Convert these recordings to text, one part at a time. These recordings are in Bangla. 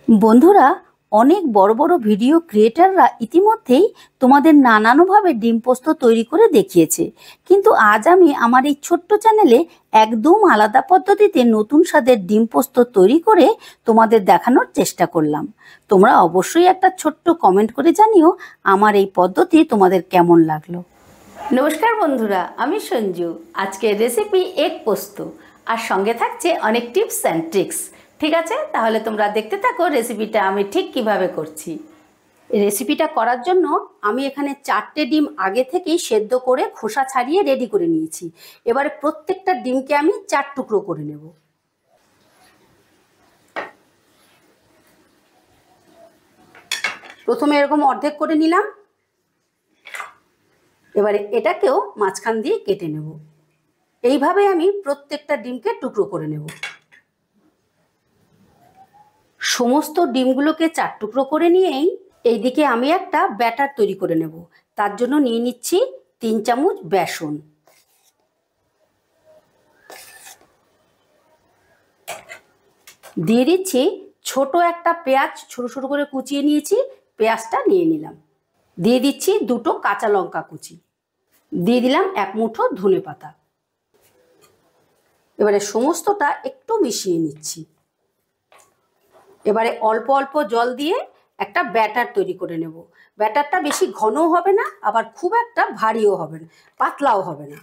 বন্ধুরা, অনেক বড় বড় ভিডিও ক্রিয়েটাররা ইতিমধ্যেই তোমাদের নানানভাবে ডিম পোস্ত তৈরি করে দেখিয়েছে, কিন্তু আজ আমি আমার এই ছোট্ট চ্যানেলে একদম আলাদা পদ্ধতিতে নতুন স্বাদের ডিম পোস্ত তৈরি করে তোমাদের দেখানোর চেষ্টা করলাম। তোমরা অবশ্যই একটা ছোট্ট কমেন্ট করে জানিও আমার এই পদ্ধতি তোমাদের কেমন লাগলো। নমস্কার বন্ধুরা, আমি সঞ্জু। আজকের রেসিপি এগ পোস্ত, আর সঙ্গে থাকছে অনেক টিপস অ্যান্ড ট্রিক্স। ঠিক আছে, তাহলে তোমরা দেখতে থাকো রেসিপিটা আমি ঠিক কিভাবে করছি। রেসিপিটা করার জন্য আমি এখানে 4টে ডিম আগে থেকেই সেদ্ধ করে খোসা ছাড়িয়ে রেডি করে নিয়েছি। এবারে প্রত্যেকটা ডিমকে আমি 4 টুকরো করে নেব। প্রথমে এরকম অর্ধেক করে নিলাম। এবারে এটাকেও মাঝখান দিয়ে কেটে নেব। এইভাবে আমি প্রত্যেকটা ডিমকে টুকরো করে নেব। সমস্ত ডিমগুলোকে 4 টুকরো করে নিয়েই এইদিকে আমি একটা ব্যাটার তৈরি করে নেব। তার জন্য নিয়ে নিচ্ছি 3 চামচ বেসন, দিয়ে দিচ্ছি ছোট একটা পেঁয়াজ ছোট ছোট করে কুচিয়ে নিয়েছি, পেঁয়াজটা নিয়ে নিলাম। দিয়ে দিচ্ছি 2টো কাঁচা লঙ্কা কুচি, দিয়ে দিলাম 1 মুঠো ধনে পাতা। এবারে সমস্তটা একটু মিশিয়ে নিচ্ছি। এবারে অল্প অল্প জল দিয়ে একটা ব্যাটার তৈরি করে নেব। ব্যাটারটা বেশি ঘনও হবে না, আবার খুব একটা ভারীও হবে না, পাতলাও হবে না।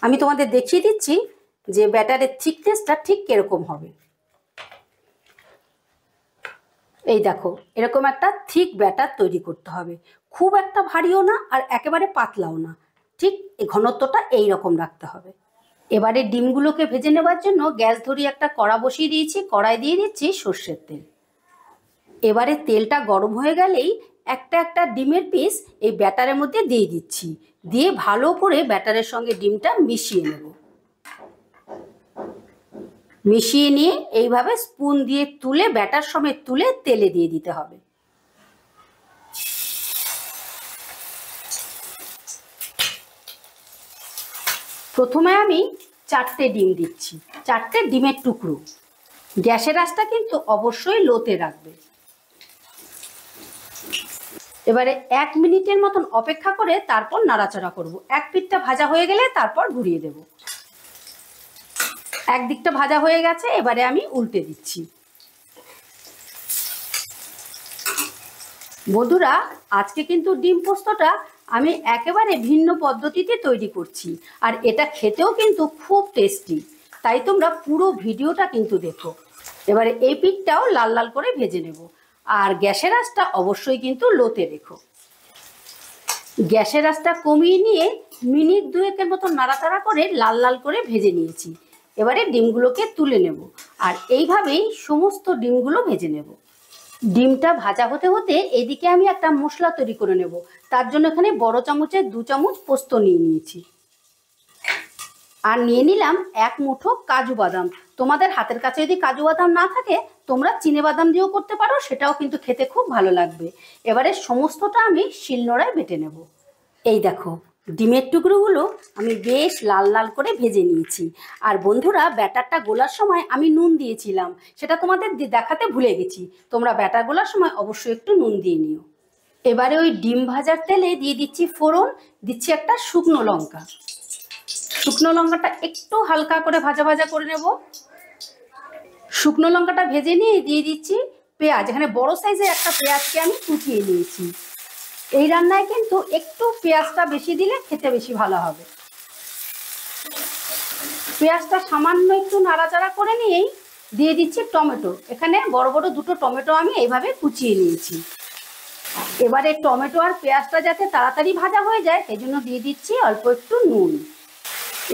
আমি তোমাদের দেখিয়ে দিচ্ছি যে ব্যাটারের থিকনেসটা ঠিক কিরকম হবে। এই দেখো, এরকম একটা থিক ব্যাটার তৈরি করতে হবে। খুব একটা ভারীও না, আর একেবারে পাতলাও না, ঠিক এই ঘনত্বটা এইরকম রাখতে হবে। এবারে ডিমগুলোকে ভেজে নেবার জন্য গ্যাস ধরিয়ে একটা কড়া বসিয়ে দিয়েছি। কড়াই দিয়ে দিচ্ছি সর্ষের তেল। এবারে তেলটা গরম হয়ে গেলেই একটা একটা ডিমের পিস এই ব্যাটারের মধ্যে দিয়ে দিচ্ছি, দিয়ে ভালো করে ব্যাটারের সঙ্গে ডিমটা মিশিয়ে নেব। মিশিয়ে নিয়ে এইভাবে স্পুন দিয়ে তুলে ব্যাটার সমেত তুলে তেলে দিয়ে দিতে হবে। প্রথমে আমি 4টে ডিম দিচ্ছি, 4টে ডিমের টুকরো। গ্যাসের আঁচটা কিন্তু অবশ্যই লোতে রাখবে। এবারে 1 মিনিটের মতন অপেক্ষা করে তারপর নাড়াচাড়া করব। এক পিঠটা ভাজা হয়ে গেলে তারপর ঘুরিয়ে দেব। একদিকটা ভাজা হয়ে গেছে, এবারে আমি উল্টে দিচ্ছি। বন্ধুরা, আজকে কিন্তু ডিম পোস্তটা আমি একেবারে ভিন্ন পদ্ধতিতে তৈরি করছি, আর এটা খেতেও কিন্তু খুব টেস্টি। তাই তোমরা পুরো ভিডিওটা কিন্তু দেখো। এবারে এই পিঠটাও লাল লাল করে ভেজে নেব, আর গ্যাসের আঁচটা অবশ্যই কিন্তু লোতে রেখো। গ্যাসের আঁচটা কমিয়ে নিয়ে মিনিট 2-এর মতো নাড়াচাড়া করে লাল লাল করে ভেজে নিয়েছি। এবারে ডিমগুলোকে তুলে নেব, আর এইভাবেই সমস্ত ডিমগুলো ভেজে নেব। ডিমটা ভাজা হতে হতে এদিকে আমি একটা মশলা তৈরি করে নেব। তার জন্য এখানে বড় চামচের 2 চামচ পোস্ত নিয়ে নিয়েছি, আর নিয়ে নিলাম 1 মুঠো কাজু বাদাম। তোমাদের হাতের কাছে যদি কাজু বাদাম না থাকে তোমরা চিনে বাদাম দিয়েও করতে পারো, সেটাও কিন্তু খেতে খুব ভালো লাগবে। এবারে সমস্তটা আমি শিলনোড়ায় বেটে নেব। এই দেখো, ডিমের টুকরোগুলো আমি বেশ লাল লাল করে ভেজে নিয়েছি। আর বন্ধুরা, ব্যাটারটা গোলার সময় আমি নুন দিয়েছিলাম, সেটা তোমাদের দেখাতে ভুলে গেছি। তোমরা ব্যাটার গোলার সময় অবশ্যই একটু নুন দিয়ে নিও। এবারে ওই ডিম ভাজার তেলে দিয়ে দিচ্ছি ফোড়ন, দিচ্ছি একটা শুকনো লঙ্কা। শুকনো লঙ্কাটা একটু হালকা করে ভাজা ভাজা করে নেব। শুকনো লঙ্কাটা ভেজে নিয়ে দিয়ে দিচ্ছি পেঁয়াজ। এখানে বড় সাইজের একটা পেঁয়াজকে আমি কুচিয়ে নিয়েছি। এই রান্নায় কিন্তু একটু পেঁয়াজটা বেশি দিলে খেতে বেশি ভালো হবে। পেঁয়াজটা সামান্য একটু নাড়াচাড়া করে নিয়েই দিয়ে দিচ্ছি টমেটো। এখানে বড় বড় 2টো টমেটো আমি এইভাবে কুচিয়ে নিয়েছি। এবারে টমেটো আর পেঁয়াজটা যাতে তাড়াতাড়ি ভাজা হয়ে যায় সেই জন্য দিয়ে দিচ্ছি অল্প একটু নুন।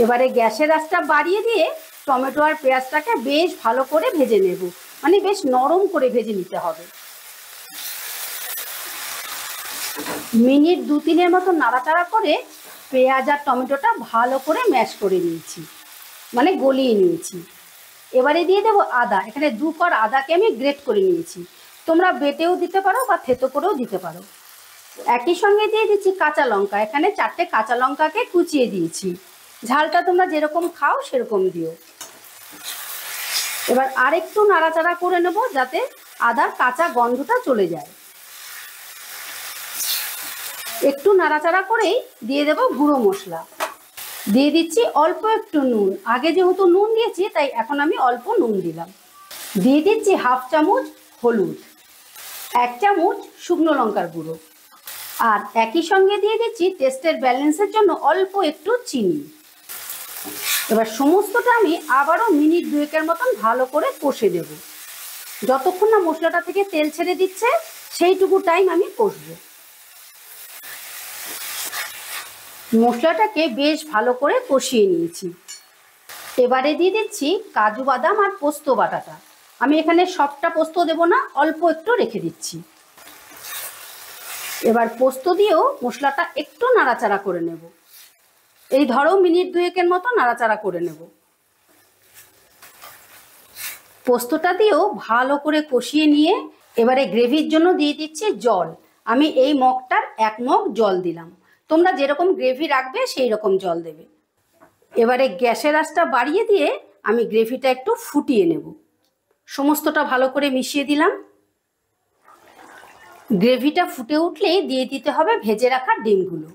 এবারে গ্যাসের আঁচটা বাড়িয়ে দিয়ে টমেটো আর পেঁয়াজটাকে বেশ ভালো করে ভেজে নেব, মানে বেশ নরম করে ভেজে নিতে হবে। মিনিট 2-3-এর মতো নাড়াচাড়া করে পেঁয়াজ আর টমেটোটা ভালো করে ম্যাশ করে নিয়েছি, মানে গলিয়ে নিয়েছি। এবারে দিয়ে দেবো আদা। এখানে 2 কোয়া আদাকে আমি গ্রেট করে নিয়েছি। তোমরা বেটেও দিতে পারো বা থেতো করেও দিতে পারো। একই সঙ্গে দিয়ে দিচ্ছি কাঁচা লঙ্কা। এখানে 4টে কাঁচা লঙ্কাকে কুচিয়ে দিয়েছি। ঝালটা তোমরা যেরকম খাও সেরকম দিও। এবার আরেকটু নাড়াচাড়া করে নেব যাতে আদার কাঁচা গন্ধটা চলে যায়। একটু নাড়াচাড়া করেই দিয়ে দেব গুঁড়ো মশলা। দিয়ে দিচ্ছি অল্প একটু নুন, আগে যেহেতু নুন দিয়েছি তাই এখন আমি অল্প নুন দিলাম। দিয়ে দিচ্ছি হাফ চামচ হলুদ, 1 চামচ শুকনো লঙ্কার গুঁড়ো, আর একই সঙ্গে দিয়ে দিচ্ছি টেস্টের ব্যালেন্সের জন্য অল্প একটু চিনি। এবার সমস্তটা আমি আবারও মিনিট 2 মতন ভালো করে কষে দেব। যতক্ষণ না মশলাটা থেকে তেল ছেড়ে দিচ্ছে সেইটুকু টাইম আমি কষবো। মশলাটাকে বেশ ভালো করে কষিয়ে নিয়েছি। এবারে দিয়ে দিচ্ছি কাজু বাদাম আর পোস্ত বাটাটা। আমি এখানে সবটা পোস্ত দেব না, অল্প একটু রেখে দিচ্ছি। এবার পোস্ত দিয়েও মশলাটা একটু নাড়াচাড়া করে নেব। এই ধরো মিনিট 2 মতো নাড়াচাড়া করে নেব। পোস্তটা দিয়েও ভালো করে কষিয়ে নিয়ে এবারে গ্রেভির জন্য দিয়ে দিচ্ছি জল। আমি এই মগটার 1 মগ জল দিলাম। তোমরা যেরকম গ্রেভি রাখবে সেই রকম জল দেবে। এবারে গ্যাসের আঁচটা বাড়িয়ে দিয়ে আমি গ্রেভিটা একটু ফুটিয়ে নেব। সমস্তটা ভালো করে মিশিয়ে দিলাম। গ্রেভিটা ফুটে উঠলেই দিয়ে দিতে হবে ভেজে রাখা ডিমগুলো।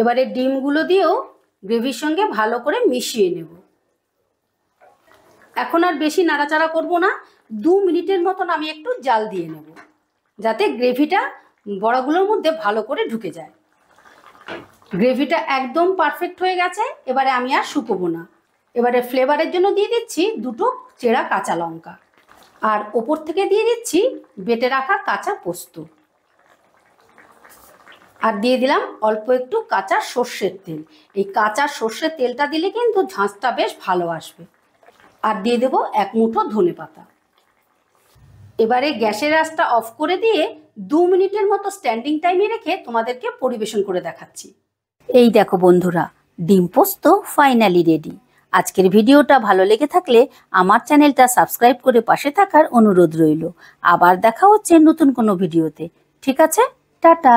এবারে ডিমগুলো দিয়েও গ্রেভির সঙ্গে ভালো করে মিশিয়ে নেব। এখন আর বেশি নাড়াচাড়া করব না, 2 মিনিটের মতন আমি একটু জাল দিয়ে নেব যাতে গ্রেভিটা বড়াগুলোর মধ্যে ভালো করে ঢুকে যায়। গ্রেভিটা একদম পারফেক্ট হয়ে গেছে। এবারে আমি আর শুকোবো না। এবারে ফ্লেভারের জন্য দিয়ে দিচ্ছি 2টো চেরা কাঁচা লঙ্কা, আর ওপর থেকে দিয়ে দিচ্ছি বেটে রাখা কাঁচা পোস্ত, আর দিয়ে দিলাম অল্প একটু কাঁচা সর্ষের তেল। এই কাঁচা সর্ষের তেলটা দিলে কিন্তু ঝাঁঝটা বেশ ভালো আসবে। আর দিয়ে দেবো 1 মুঠো ধনেপাতা। এবারে গ্যাসের আঁচটা অফ করে দিয়ে 2 মিনিটের মতো স্ট্যান্ডিং টাইমে রেখে তোমাদেরকে পরিবেশন করে দেখাচ্ছি। এই দেখো বন্ধুরা, ডিম পোস্ত ফাইনালি রেডি। আজকের ভিডিওটা ভালো লেগে থাকলে আমার চ্যানেলটা সাবস্ক্রাইব করে পাশে থাকার অনুরোধ রইল। আবার দেখা হচ্ছে নতুন কোনো ভিডিওতে। ঠিক আছে, টাটা।